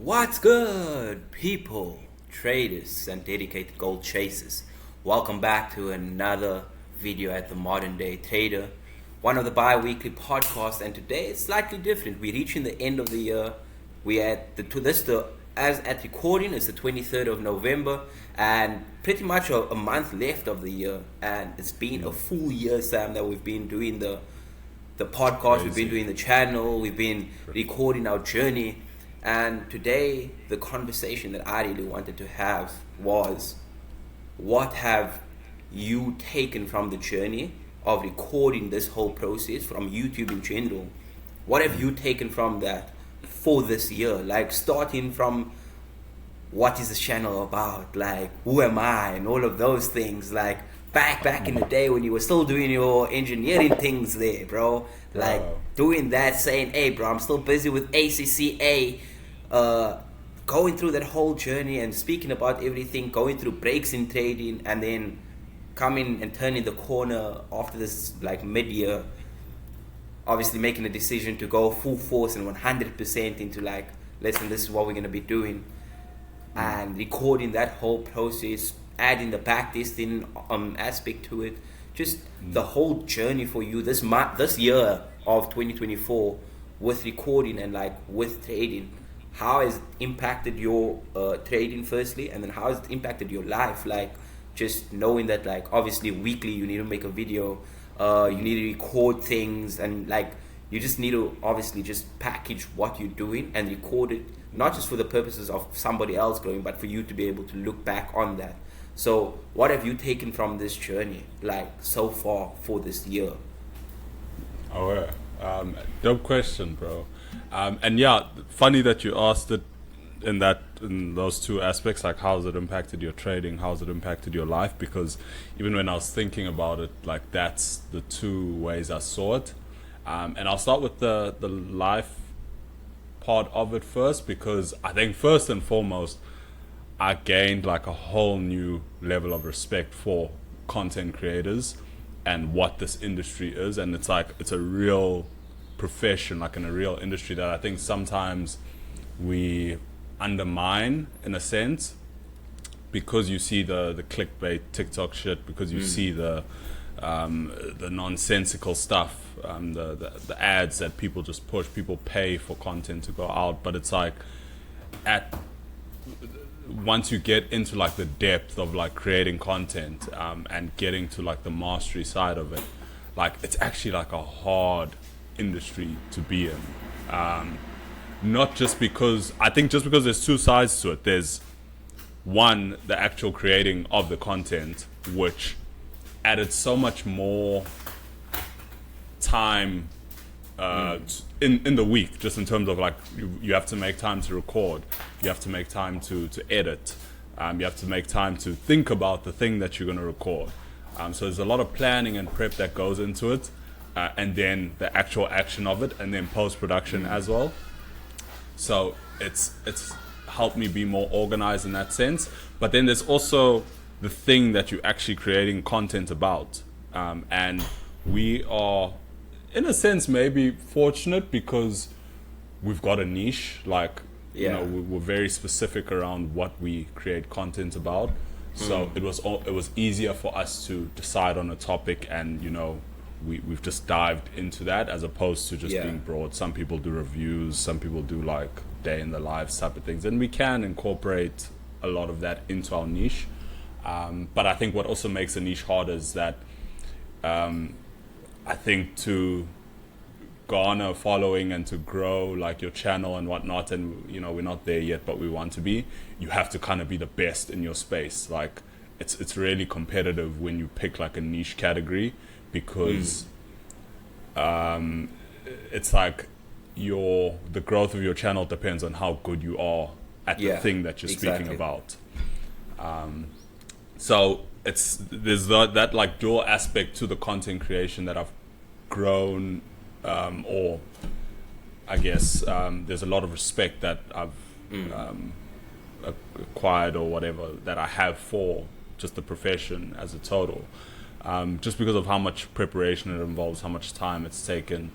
What's good, people, traders, and dedicated gold chasers? Welcome back to another video at the Modern Day Trader, one of the bi-weekly podcasts. And today it's slightly different. We're reaching the end of the year. We at as at recording it's the 23rd of November, and pretty much a month left of the year. And it's been a full year, Sam, that we've been doing the podcast. We've been doing the channel. We've been recording our journey. And today, the conversation that I really wanted to have was, what have you taken from the journey of recording this whole process, from YouTube in general? What have you taken from that for this year? Like, starting from, what is this channel about? Like, who am I? And all of those things. Like, back in the day when you were still doing your engineering things there, bro. Like, doing that, saying, hey, bro, I'm still busy with ACCA. Going through that whole journey and speaking about everything, going through breaks in trading, and then coming and turning the corner after this, like, mid-year, obviously making a decision to go full force and 100% into, like, listen, this is what we're going to be doing, and recording that whole process, adding the backtesting aspect to it, just the whole journey for you this year of 2024 with recording and, like, with trading. How has it impacted your trading firstly, and then how has it impacted your life? Like, just knowing that, like, obviously weekly you need to make a video, you need to record things, and, like, you just need to obviously just package what you're doing and record it, not just for the purposes of somebody else growing, but for you to be able to look back on that. So what have you taken from this journey, like, so far for this year? Oh yeah, dope question, bro. And yeah, funny that you asked it in those two aspects, like, how's it impacted your trading, how's it impacted your life? Because even when I was thinking about it, like, that's the two ways I saw it. And I'll start with the life part of it first, because I think first and foremost, I gained, like, a whole new level of respect for content creators and what this industry is. And it's like, it's a real profession, like, in a real industry that I think sometimes we undermine in a sense, because you see the clickbait TikTok shit, because you see the nonsensical stuff, the ads that people just push. People pay for content to go out, but it's like, once you get into, like, the depth of, like, creating content, and getting to, like, the mastery side of it, like, it's actually, like, a hard industry to be in. Not just because, I think just because there's two sides to it. There's one, the actual creating of the content, which added so much more time in the week, just in terms of, like, you have to make time to record, you have to make time to edit, you have to make time to think about the thing that you're going to record. So there's a lot of planning and prep that goes into it, and then the actual action of it, and then post-production as well. So it's helped me be more organized in that sense. But then there's also the thing that you're actually creating content about, and we are, in a sense, maybe fortunate because we've got a niche. Like, you know, we're very specific around what we create content about. So it was easier for us to decide on a topic, and, you know, we've just dived into that, as opposed to just being broad. Some people do reviews, some people do, like, day in the lives type of things, and we can incorporate a lot of that into our niche. But I think what also makes a niche hard is that I think to garner following and to grow, like, your channel and whatnot, and, you know, we're not there yet, but we want to be, you have to kind of be the best in your space. Like, it's really competitive when you pick, like, a niche category, because it's like the growth of your channel depends on how good you are at the thing that you're speaking about. So there's that like dual aspect to the content creation that I've grown, or I guess there's a lot of respect that I've acquired, or whatever, that I have for just the profession as a total. Just because of how much preparation it involves, how much time it's taken.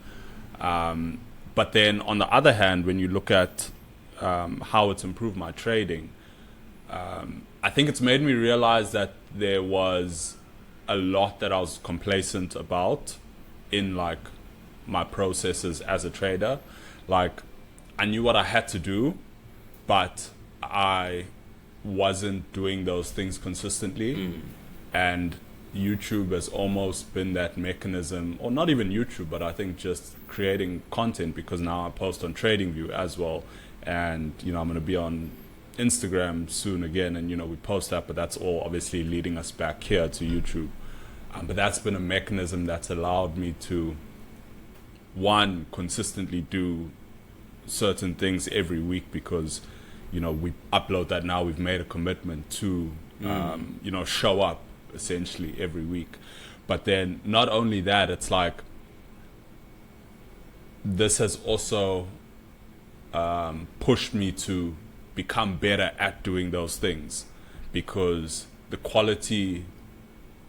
But then on the other hand, when you look at how it's improved my trading, I think it's made me realize that there was a lot that I was complacent about in like my processes as a trader. Like, I knew what I had to do, but I wasn't doing those things consistently. And YouTube has almost been that mechanism, or not even YouTube, but I think just creating content, because now I post on TradingView as well. And, I'm going to be on Instagram soon again, and, we post that, but that's all obviously leading us back here to YouTube. But that's been a mechanism that's allowed me to, one, consistently do certain things every week, because, we upload that now. We've made a commitment to, show up essentially every week. But then not only that, it's like this has also pushed me to become better at doing those things, because the quality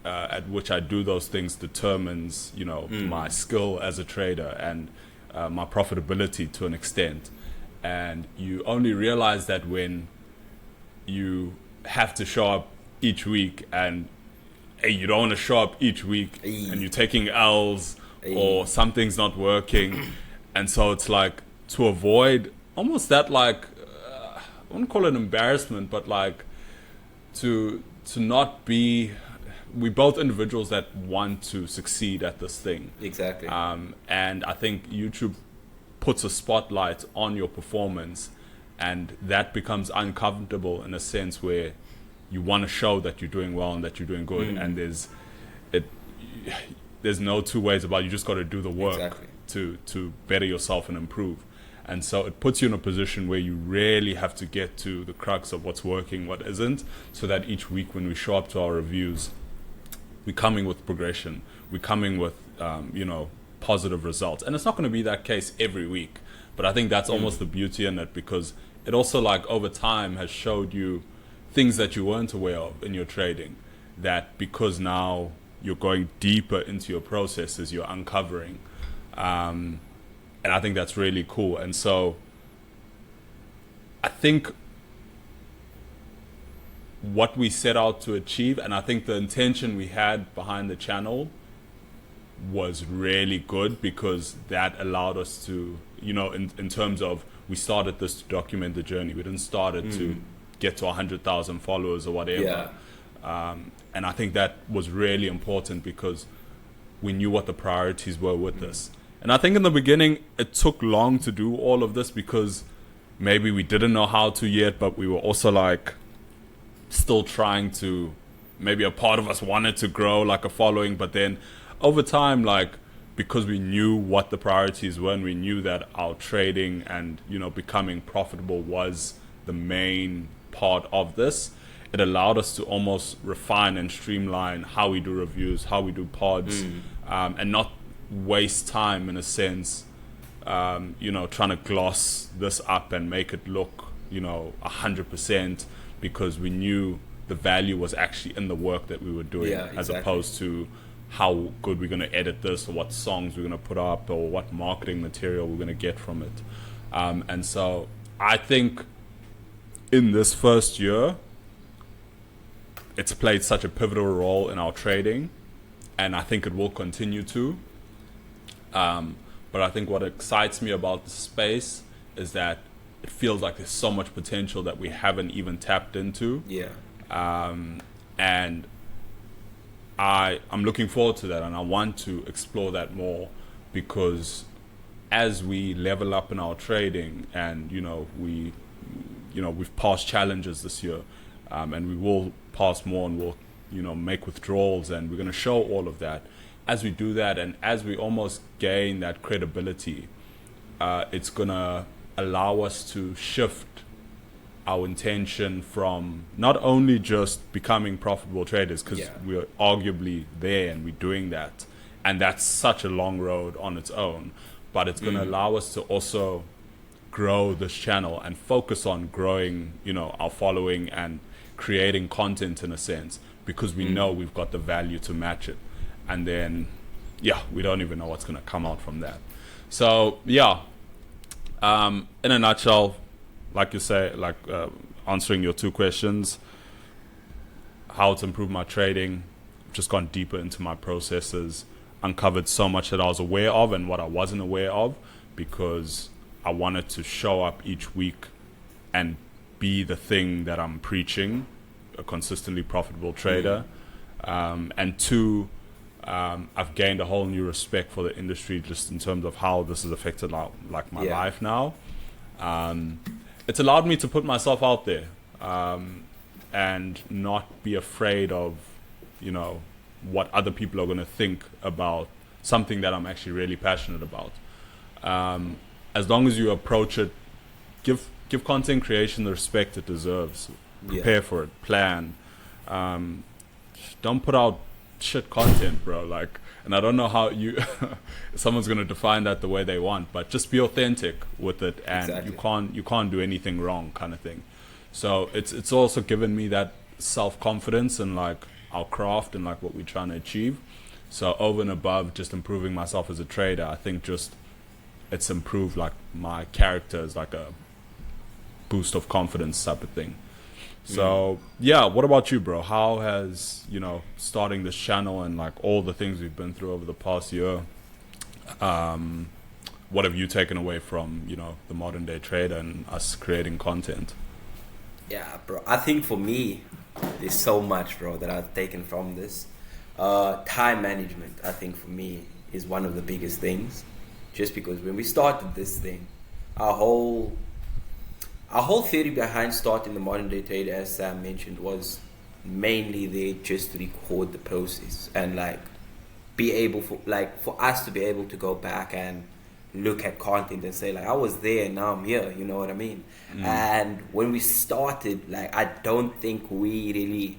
at which I do those things determines, my skill as a trader and my profitability to an extent. And you only realize that when you have to show up each week, and you don't want to show up each week and you're taking L's or something's not working. And so it's like, to avoid almost that, like, I wouldn't call it embarrassment, but like to not be, we both individuals that want to succeed at this thing. Exactly. And I think YouTube puts a spotlight on your performance, and that becomes uncomfortable in a sense where you want to show that you're doing well and that you're doing good. And there's no two ways about it. You just got to do the work to better yourself and improve. And so it puts you in a position where you really have to get to the crux of what's working, what isn't, so that each week when we show up to our reviews, we're coming with progression, we're coming with positive results. And it's not going to be that case every week, but I think that's almost the beauty in it, because it also, like, over time has showed you things that you weren't aware of in your trading, that because now you're going deeper into your processes, you're uncovering. And I think that's really cool. And so I think what we set out to achieve, and I think the intention we had behind the channel was really good, because that allowed us to, in terms of, we started this to document the journey. We didn't start it to get to 100,000 followers or whatever. And I think that was really important, because we knew what the priorities were with this. And I think in the beginning, it took long to do all of this, because maybe we didn't know how to yet, but we were also like still trying to, maybe a part of us wanted to grow like a following, but then over time, like, because we knew what the priorities were, and we knew that our trading and, becoming profitable was the main part of this, it allowed us to almost refine and streamline how we do reviews, how we do pods, and not waste time in a sense, trying to gloss this up and make it look, 100%, because we knew the value was actually in the work that we were doing, as opposed to how good we're going to edit this, or what songs we're going to put up, or what marketing material we're going to get from it. And so I think in this first year, it's played such a pivotal role in our trading, and I think it will continue to. But I think what excites me about the space is that it feels like there's so much potential that we haven't even tapped into. And I'm looking forward to that, and I want to explore that more, because as we level up in our trading, and we've passed challenges this year, and we will pass more, and we'll make withdrawals, and we're going to show all of that. As we do that, and as we almost gain that credibility, it's going to allow us to shift our intention from not only just becoming profitable traders, because we're arguably there and we're doing that, and that's such a long road on its own, but it's going to allow us to also grow this channel and focus on growing, our following and creating content in a sense, because we know we've got the value to match it. And then, we don't even know what's going to come out from that. So, in a nutshell, like you say, like answering your two questions, how to improve my trading, just gone deeper into my processes, uncovered so much that I was aware of and what I wasn't aware of, because I wanted to show up each week and be the thing that I'm preaching, a consistently profitable trader. And two, I've gained a whole new respect for the industry just in terms of how this has affected like my life now. It's allowed me to put myself out there and not be afraid of, you know, what other people are going to think about something that I'm actually really passionate about. As long as you approach it, give content creation the respect it deserves. Prepare for it, plan. Don't put out shit content, bro. Like, and I don't know how someone's gonna define that the way they want, but just be authentic with it, and you can't do anything wrong, kind of thing. So it's also given me that self-confidence in like our craft and like what we're trying to achieve. So over and above just improving myself as a trader, I think just it's improved like my character as like a boost of confidence type of thing. So yeah, what about you, bro? How has, you know, starting this channel and like all the things we've been through over the past year, what have you taken away from, you know, the modern day trader and us creating content? Yeah, bro, I think for me there's so much, bro, that I've taken from this. Time management, I think for me, is one of the biggest things, just because when we started this thing, our whole theory behind starting the modern day trader, as Sam mentioned, was mainly there just to record the process and like be able for us to be able to go back and look at content and say like, I was there and now I'm here, you know what I mean? And when we started, like, I don't think we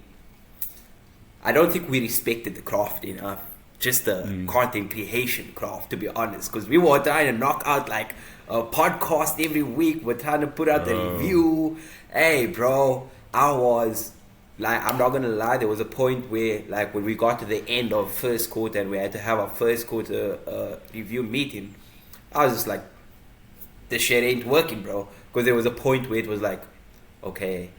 respected the craft enough, just the content creation craft, to be honest, because we were trying to knock out like a podcast every week. We're trying to put out the review. Hey, bro, I was like, I'm not gonna lie, there was a point where like when we got to the end of first quarter and we had to have our first quarter review meeting, I was just like, this shit ain't working, bro. Because there was a point where it was like, okay,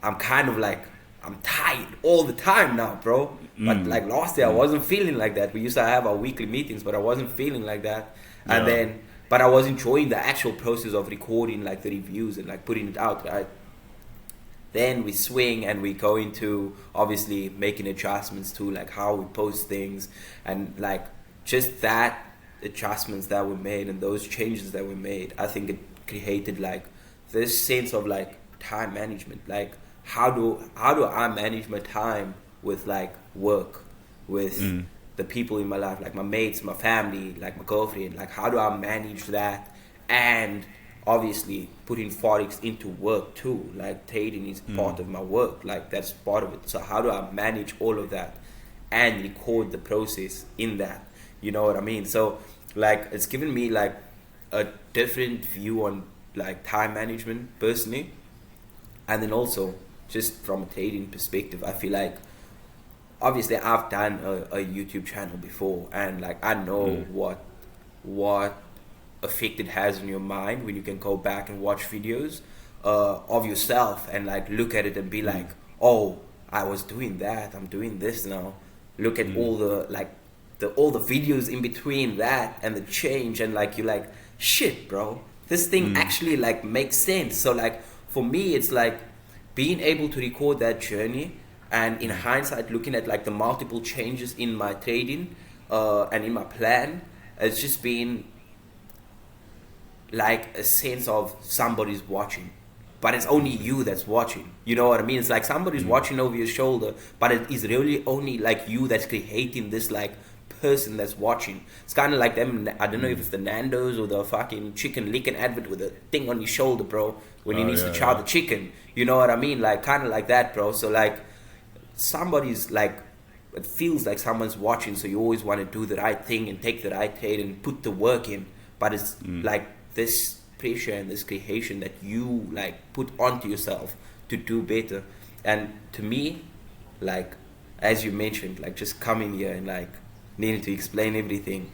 I'm kind of like, I'm tired all the time now, bro. But like last year I wasn't feeling like that. We used to have our weekly meetings, but I wasn't feeling like that. And then, but I was enjoying the actual process of recording like the reviews and like putting it out, right? Then we swing and we go into obviously making adjustments to like how we post things, and like just that adjustments that were made and those changes that were made, I think it created like this sense of like time management. Like how do I manage my time with like work, with the people in my life, like my mates, my family, like my girlfriend, like how do I manage that? And obviously putting Forex into work too, like trading is part of my work, like that's part of it. So how do I manage all of that and record the process in that, you know what I mean? So like it's given me like a different view on like time management personally. And then also just from a trading perspective, I feel like obviously I've done a YouTube channel before, and like I know what effect it has on your mind when you can go back and watch videos of yourself and like look at it and be like, oh, I was doing that, I'm doing this now. Look at all the like all the videos in between that and the change, and like you're like, shit, bro, this thing actually like makes sense. So like for me, it's like being able to record that journey, and in hindsight looking at like the multiple changes in my trading and in my plan, it's just been like a sense of somebody's watching, but it's only you that's watching, you know what I mean? It's like somebody's watching over your shoulder, but it is really only like you that's creating this like person that's watching. It's kind of like them, I don't know if it's the Nando's or the fucking chicken licking advert with a thing on his shoulder, bro, when he needs to chow the chicken, you know what I mean? Like kind of like that, bro. So like somebody's like, it feels like someone's watching, so you always want to do the right thing and take the right trade and put the work in, but it's like this pressure and this creation that you like put onto yourself to do better. And to me, like as you mentioned, like just coming here and like needing to explain everything,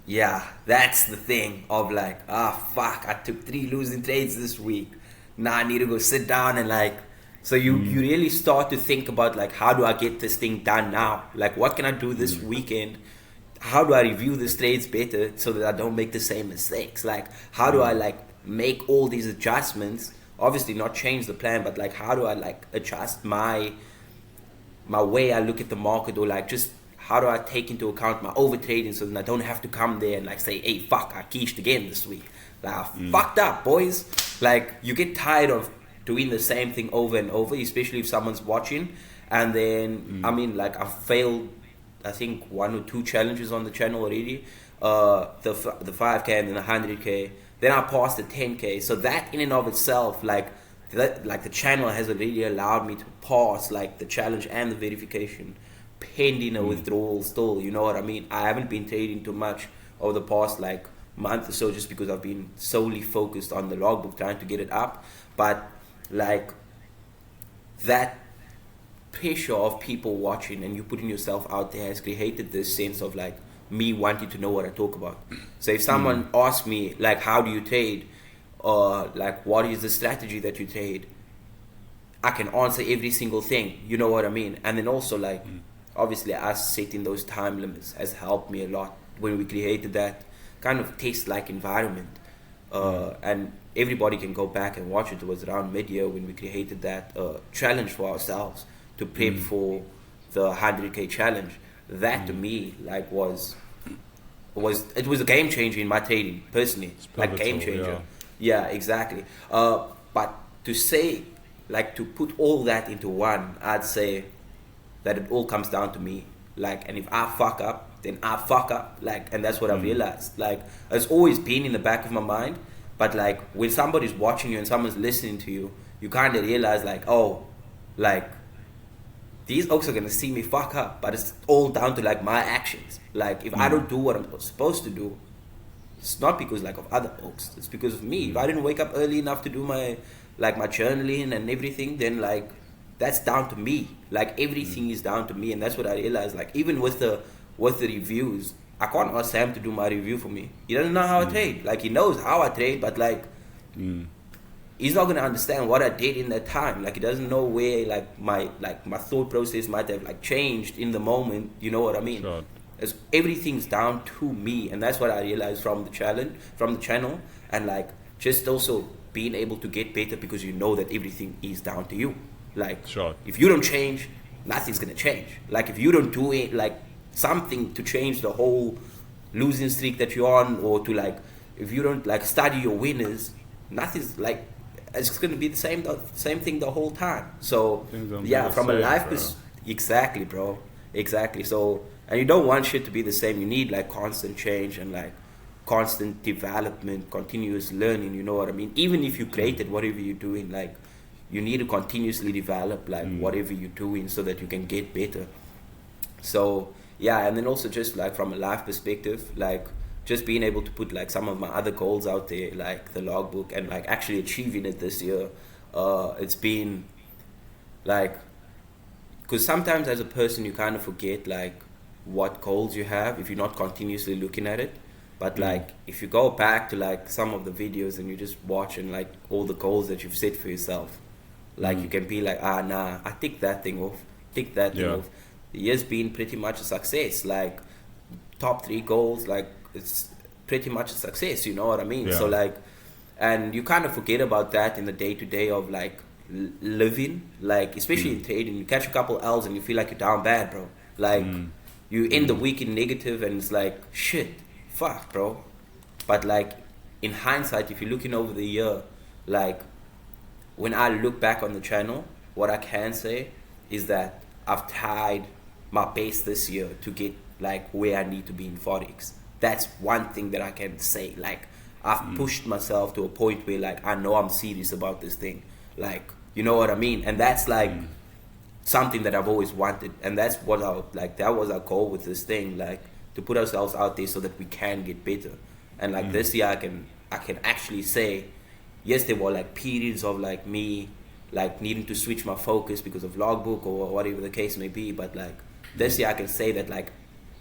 Yeah, that's the thing of like, fuck, I took 3 losing trades this week. Now I need to go sit down and like, so you really start to think about like, how do I get this thing done now? Like, what can I do this weekend? How do I review these trades better so that I don't make the same mistakes? Like, how do I like make all these adjustments? Obviously, not change the plan, but like, how do I like adjust my way I look at the market, or like just how do I take into account my over trading so that I don't have to come there and like say, hey, fuck, I quiche again this week. Like, I fucked up, boys. Like, you get tired of doing the same thing over and over, especially if someone's watching. And then, I mean, like, I've failed, I think, 1 or 2 challenges on the channel already. The 5K and then the 100K. Then I passed the 10K. So that in and of itself, like the channel has already allowed me to pass like the challenge and the verification pending a withdrawal still, you know what I mean? I haven't been trading too much over the past like month or so, just because I've been solely focused on the logbook trying to get it up. But like that pressure of people watching and you putting yourself out there has created this sense of like me wanting to know what I talk about. So if someone asks me like, how do you trade, or like what is the strategy that you trade, I can answer every single thing, you know what I mean? And then also like obviously us setting those time limits has helped me a lot when we created that kind of test like environment. And everybody can go back and watch it. It was around mid-year when we created that challenge for ourselves to prep for the 100K challenge. That to me like was a game changer in my trading personally. Like game changer. Yeah, exactly. But to say, like, to put all that into one, I'd say that it all comes down to me. Like, and if I fuck up, then I fuck up. Like, and that's what I realized. Like, it's always been in the back of my mind. But like, when somebody's watching you and someone's listening to you, you kind of realize like, oh, like, these oaks are gonna see me fuck up. But it's all down to like my actions. Like, if I don't do what I'm supposed to do, it's not because like of other folks. It's because of me. If I didn't wake up early enough to do my journaling and everything, then like that's down to me. Like everything is down to me, and that's what I realized. Like even with the reviews, I can't ask Sam to do my review for me. He doesn't know how I trade. Like he knows how I trade, but like he's not gonna understand what I did in that time. Like he doesn't know where like my thought process might have like changed in the moment. You know what I mean? Sure. Everything's down to me, and that's what I realized from the channel, and like just also being able to get better because you know that everything is down to you. Like if you don't change, nothing's gonna change. Like if you don't do it, like something to change the whole losing streak that you're on, or to like if you don't like study your winners, nothing's like it's gonna be the same thing the whole time. So yeah, from a life exactly, bro, exactly. So. And you don't want shit to be the same. You need like constant change and like constant development, continuous learning, you know what I mean? Even if you created whatever you're doing, like you need to continuously develop like whatever you're doing so that you can get better. So yeah, and then also just like from a life perspective, like just being able to put like some of my other goals out there, like the logbook, and like actually achieving it this year. It's been like, because sometimes as a person you kind of forget like what goals you have if you're not continuously looking at it. But like if you go back to like some of the videos and you just watch and like all the goals that you've set for yourself, like you can be like, nah, I tick that thing off, tick that thing off. The year's been pretty much a success. Like top 3 goals, like it's pretty much a success, you know what I mean? So like, and you kind of forget about that in the day-to-day of like living, like especially in trading. You catch a couple L's and you feel like you're down bad, bro. Like you end the week in negative and it's like, shit, fuck, bro. But like in hindsight, if you're looking over the year, like when I look back on the channel, what I can say is that I've tried my best this year to get like where I need to be in Forex. That's one thing that I can say. Like I've pushed myself to a point where like I know I'm serious about this thing. Like, you know what I mean? And that's like something that I've always wanted, and that's what that was our goal with this thing, like to put ourselves out there so that we can get better. And like this year I can actually say, yes, there were like periods of like me like needing to switch my focus because of logbook or whatever the case may be, but like this year I can say that like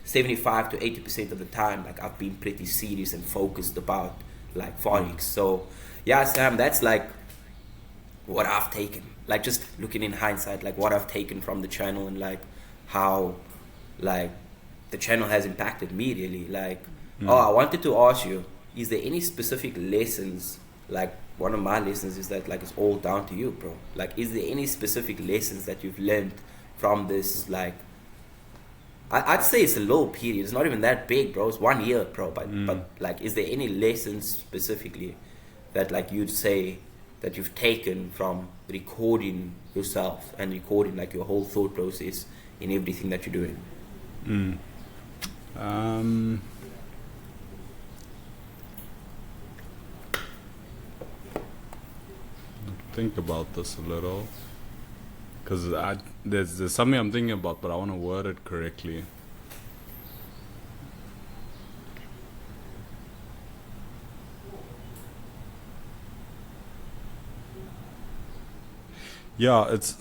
75 to 80% of the time, like I've been pretty serious and focused about like forex. So yeah, Sam, that's like what I've taken, like just looking in hindsight, like what I've taken from the channel, and like how like the channel has impacted me really. Like oh, I wanted to ask you, is there any specific lessons, like one of my lessons is that like it's all down to you, bro. Like is there any specific lessons that you've learned from this, like I'd say it's a low period, it's not even that big, bro, it's 1 year, bro, but like is there any lessons specifically that like you'd say that you've taken from recording yourself and recording like your whole thought process in everything that you're doing? Think about this a little, because there's something I'm thinking about, but I want to word it correctly. Yeah, it's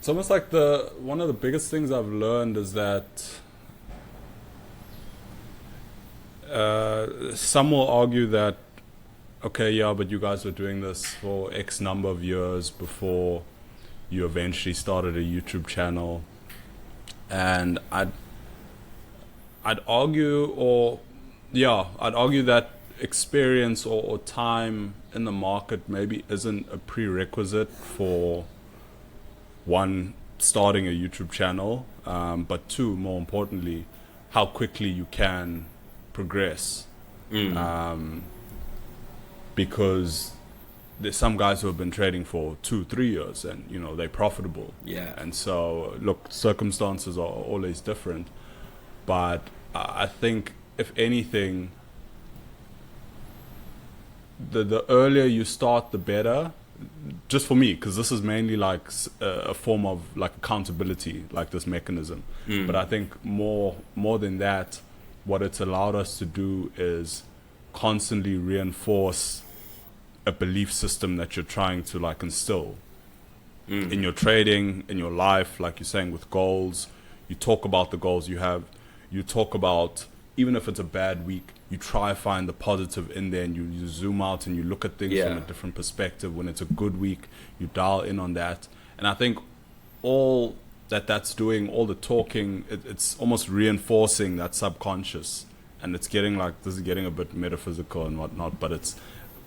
almost like one of the biggest things I've learned is that some will argue that, okay, yeah, but you guys were doing this for X number of years before you eventually started a YouTube channel. And I'd argue that experience or time in the market maybe isn't a prerequisite for one, starting a YouTube channel, but two, more importantly, how quickly you can progress. Because there's some guys who have been trading for 2-3 years and they're profitable. Yeah. And so look, circumstances are always different, but I think if anything, the earlier you start, the better. Just for me, because this is mainly like a form of like accountability, like this mechanism. But I think more than that, what it's allowed us to do is constantly reinforce a belief system that you're trying to like instill in your trading, in your life, like you're saying with goals. You talk about the goals you have. You talk about, even if it's a bad week, you try to find the positive in there, and you zoom out and you look at things from a different perspective. When it's a good week, you dial in on that. And I think all that's doing, all the talking, it's almost reinforcing that subconscious. And it's getting like, this is getting a bit metaphysical and whatnot, but it's,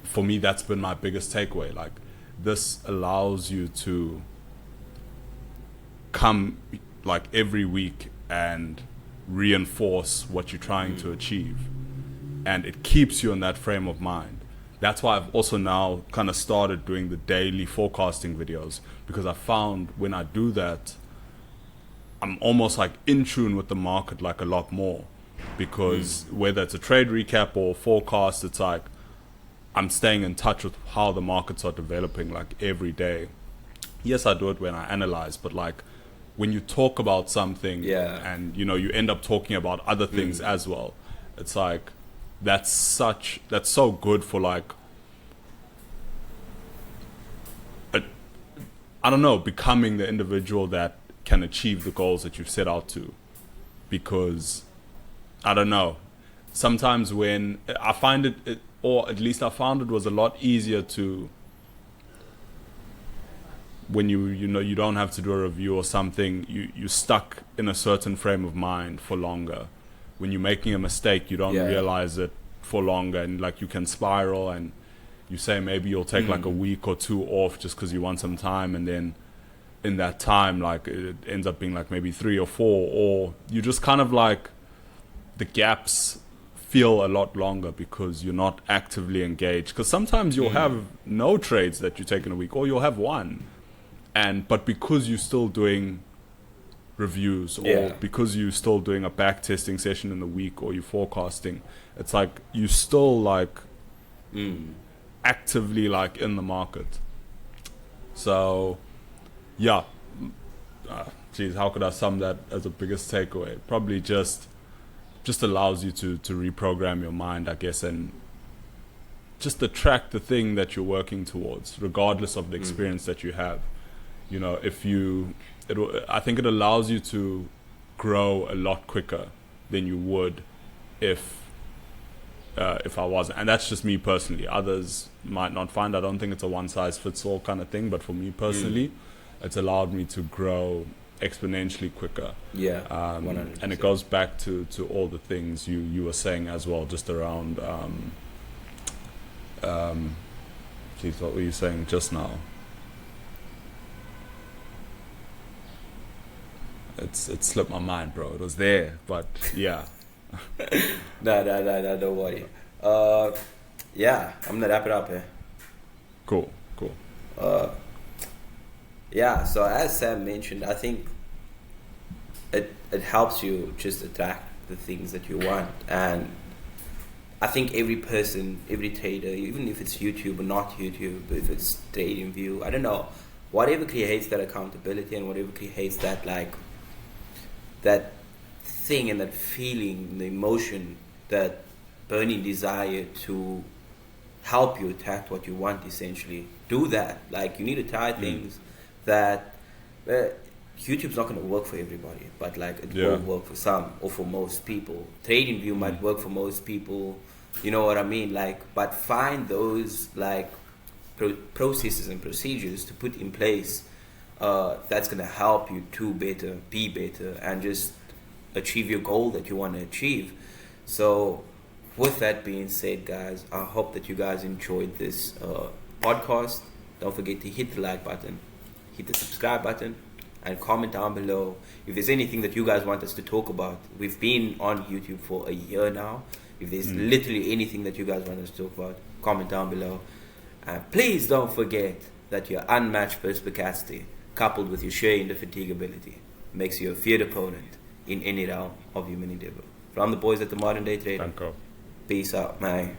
for me, that's been my biggest takeaway. Like, this allows you to come like every week and reinforce what you're trying to achieve. And it keeps you in that frame of mind. That's why I've also now kind of started doing the daily forecasting videos, because I found when I do that, I'm almost like in tune with the market like a lot more. Because whether it's a trade recap or forecast, it's like I'm staying in touch with how the markets are developing like every day. Yes, I do it when I analyze, but like when you talk about something and you end up talking about other things as well, it's like that's so good for like I don't know, becoming the individual that can achieve the goals that you've set out to. Because I don't know, sometimes when I find it, or at least I found it was a lot easier to, when you don't have to do a review or something, you're stuck in a certain frame of mind for longer. When you're making a mistake, you don't realize it for longer, and like you can spiral, and you say maybe you'll take like a week or two off just because you want some time, and then in that time like it ends up being like maybe 3 or 4, or you just kind of like the gaps feel a lot longer because you're not actively engaged. Because sometimes you'll have no trades that you take in a week, or you'll have one, but because you're still doing reviews, or because you're still doing a back testing session in the week, or you're forecasting, it's like you still like actively like in the market. So yeah, geez, how could I sum that as a biggest takeaway? Probably just allows you to reprogram your mind, I guess, and just attract the thing that you're working towards, regardless of the experience that you have. I think it allows you to grow a lot quicker than you would if I wasn't. And that's just me personally. Others might not find. I don't think it's a one size fits all kind of thing, but for me personally, it's allowed me to grow exponentially quicker. Yeah, 100%. And it goes back to all the things you were saying as well, just around geez, what were you saying just now? It slipped my mind, bro. It was there, but yeah. No, don't worry. Yeah, I'm gonna wrap it up here. Cool. Yeah, so as Sam mentioned, I think it helps you just attract the things that you want. And I think every person, every trader, even if it's YouTube or not YouTube, if it's TradingView, I don't know, whatever creates that accountability and whatever creates that that thing and that feeling, the emotion, that burning desire to help you attract what you want, essentially, do that. Like, you need to try things that YouTube's not going to work for everybody, but like it will work for some or for most people. TradingView might work for most people, you know what I mean? Like, but find those like processes and procedures to put in place that's going to help you to be better, and just achieve your goal that you want to achieve. So with that being said, guys, I hope that you guys enjoyed this podcast. Don't forget to hit the like button, hit the subscribe button, and comment down below if there's anything that you guys want us to talk about. We've been on YouTube for a year now. If there's literally anything that you guys want us to talk about, comment down below. And please don't forget that your unmatched perspicacity, coupled with your sheer indefatigability, makes you a feared opponent in any realm of human endeavor. From the boys at the Modern Day Trader. Thank you. Peace out, man.